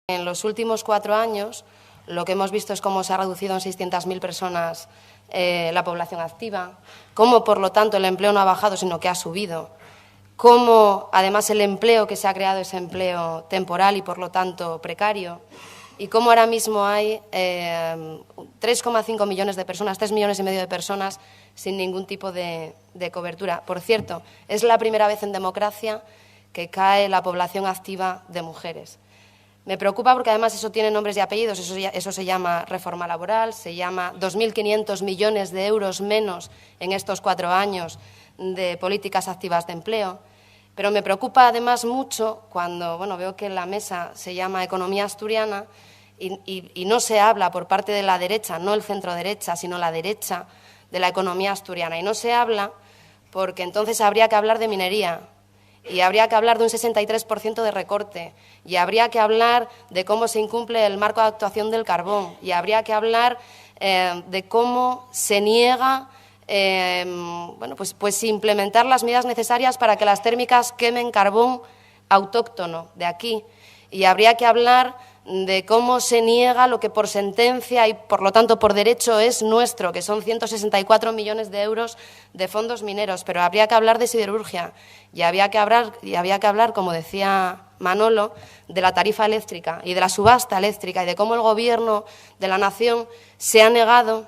En los últimos 4 años lo que hemos visto es cómo se ha reducido en 600.000 personas la población activa, cómo, por lo tanto, el empleo no ha bajado, sino que ha subido, cómo, además, el empleo que se ha creado es empleo temporal y, por lo tanto, precario, y cómo ahora mismo hay 3,5 millones de personas, 3,5 millones de personas sin ningún tipo de cobertura. Por cierto, es la primera vez en democracia que cae la población activa de mujeres. Me preocupa porque, además, eso tiene nombres y apellidos. Eso se llama reforma laboral, se llama 2.500 millones de euros menos en estos 4 años de políticas activas de empleo. Pero me preocupa, además, mucho cuando veo que la mesa se llama Economía Asturiana y no se habla por parte de la derecha, no el centro-derecha, sino la derecha de la economía asturiana. Y no se habla porque entonces habría que hablar de minería, y habría que hablar de un 63% de recorte, y habría que hablar de cómo se incumple el marco de actuación del carbón, y habría que hablar de cómo se niega pues implementar las medidas necesarias para que las térmicas quemen carbón autóctono de aquí, y habría que hablar de cómo se niega lo que por sentencia y, por lo tanto, por derecho es nuestro, que son 164 millones de euros de fondos mineros. Pero habría que hablar de siderurgia y habría que hablar, como decía Manolo, de la tarifa eléctrica y de la subasta eléctrica y de cómo el Gobierno de la Nación se ha negado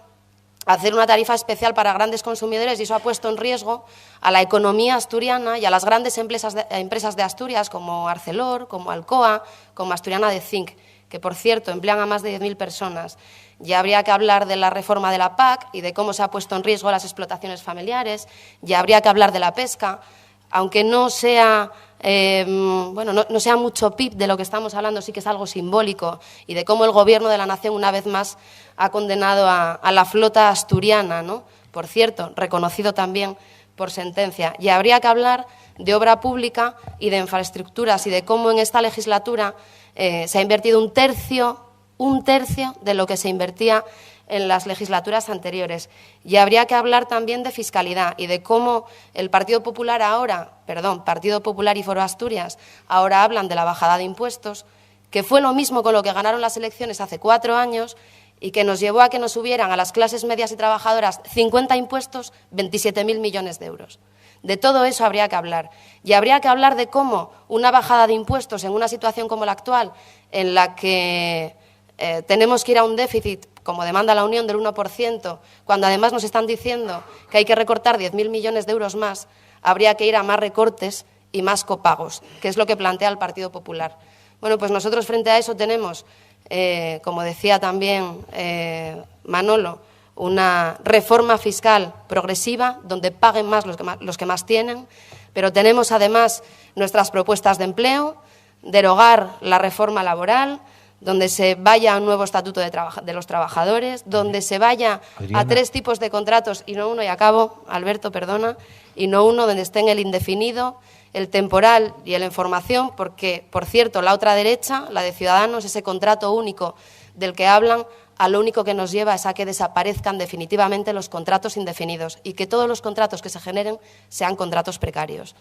a hacer una tarifa especial para grandes consumidores, y eso ha puesto en riesgo a la economía asturiana y a las grandes empresas de Asturias, como Arcelor, como Alcoa, como Asturiana de Zinc, que, por cierto, emplean a más de 10.000 personas. Ya habría que hablar de la reforma de la PAC y de cómo se ha puesto en riesgo las explotaciones familiares. Ya habría que hablar de la pesca, aunque no sea no sea mucho PIB de lo que estamos hablando, sí que es algo simbólico, y de cómo el Gobierno de la Nación, una vez más, ha condenado a la flota asturiana, ¿no? Por cierto, reconocido también por sentencia. Y habría que hablar de obra pública y de infraestructuras y de cómo en esta legislatura se ha invertido un tercio de lo que se invertía en las legislaturas anteriores. Y habría que hablar también de fiscalidad y de cómo el Partido Popular y Foro Asturias ahora hablan de la bajada de impuestos, que fue lo mismo con lo que ganaron las elecciones hace 4 años y que nos llevó a que nos subieran a las clases medias y trabajadoras 50 impuestos, 27.000 millones de euros. De todo eso habría que hablar. Y habría que hablar de cómo una bajada de impuestos en una situación como la actual, en la que tenemos que ir a un déficit, como demanda la Unión, del 1%, cuando además nos están diciendo que hay que recortar 10.000 millones de euros más, habría que ir a más recortes y más copagos, que es lo que plantea el Partido Popular. Bueno, pues nosotros frente a eso tenemos, como decía también Manolo, una reforma fiscal progresiva donde paguen más los que más tienen, pero tenemos además nuestras propuestas de empleo, derogar la reforma laboral, donde se vaya a un nuevo estatuto de los trabajadores, donde se vaya a 3 tipos de contratos y no uno, y acabo, Alberto, perdona, y no uno donde estén el indefinido, el temporal y el en formación, porque, por cierto, la otra derecha, la de Ciudadanos, ese contrato único del que hablan, a lo único que nos lleva es a que desaparezcan definitivamente los contratos indefinidos y que todos los contratos que se generen sean contratos precarios.